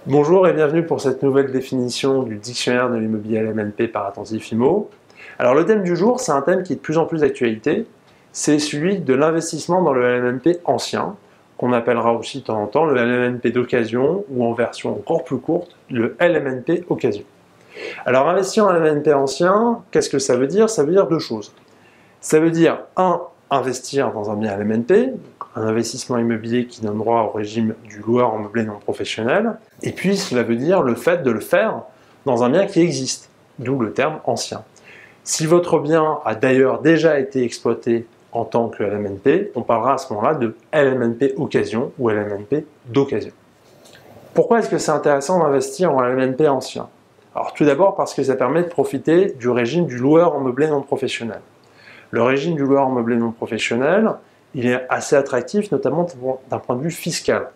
Bonjour et bienvenue pour cette nouvelle définition du dictionnaire de l'immobilier LMNP par Attentif IMO. Alors le thème du jour, c'est un thème qui est de plus en plus d'actualité, c'est celui de l'investissement dans le LMNP ancien, qu'on appellera aussi de temps en temps le LMNP d'occasion ou en version encore plus courte, le LMNP occasion. Alors investir en LMNP ancien, qu'est-ce que ça veut dire? Ça veut dire deux choses. Ça veut dire, investir dans un bien LMNP, un investissement immobilier qui donne droit au régime du loueur en meublé non professionnel, et puis cela veut dire le fait de le faire dans un bien qui existe, d'où le terme ancien. Si votre bien a d'ailleurs déjà été exploité en tant que LMNP, on parlera à ce moment-là de LMNP occasion ou LMNP d'occasion. Pourquoi est-ce que c'est intéressant d'investir en LMNP ancien? Alors tout d'abord parce que ça permet de profiter du régime du loueur en meublé non professionnel. Le régime du loueur en meublé non professionnel, il est assez attractif, notamment d'un point de vue fiscal.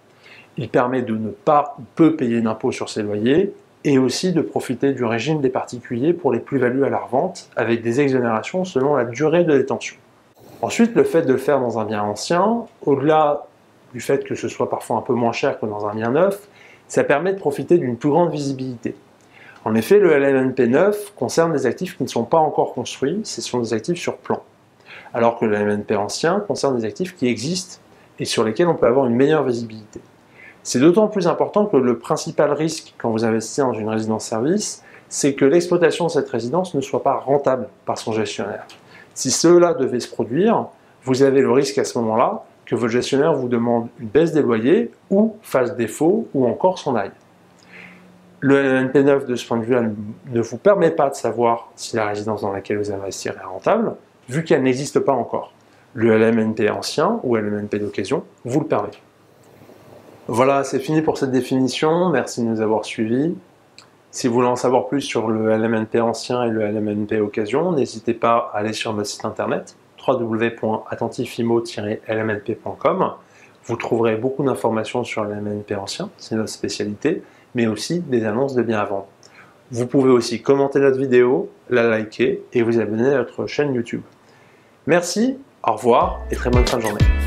Il permet de ne pas ou peu payer d'impôts sur ses loyers et aussi de profiter du régime des particuliers pour les plus-values à la revente, avec des exonérations selon la durée de détention. Ensuite, le fait de le faire dans un bien ancien, au-delà du fait que ce soit parfois un peu moins cher que dans un bien neuf, ça permet de profiter d'une plus grande visibilité. En effet, le LMNP neuf concerne des actifs qui ne sont pas encore construits, ce sont des actifs sur plan. Alors que le LMNP ancien concerne des actifs qui existent et sur lesquels on peut avoir une meilleure visibilité. C'est d'autant plus important que le principal risque quand vous investissez dans une résidence-service, c'est que l'exploitation de cette résidence ne soit pas rentable par son gestionnaire. Si cela devait se produire, vous avez le risque à ce moment-là que votre gestionnaire vous demande une baisse des loyers ou fasse défaut ou encore s'en aille. Le LMNP neuf, de ce point de vue, ne vous permet pas de savoir si la résidence dans laquelle vous investirez est rentable, vu qu'elle n'existe pas encore. Le LMNP ancien ou LMNP d'occasion vous le permet. Voilà, c'est fini pour cette définition. Merci de nous avoir suivis. Si vous voulez en savoir plus sur le LMNP ancien et le LMNP occasion, n'hésitez pas à aller sur notre site internet www.attentifimo-lmnp.com. Vous trouverez beaucoup d'informations sur le LMNP ancien, c'est notre spécialité, mais aussi des annonces de biens à vendre. Vous pouvez aussi commenter notre vidéo, la liker et vous abonner à notre chaîne YouTube. Merci, au revoir et très bonne fin de journée.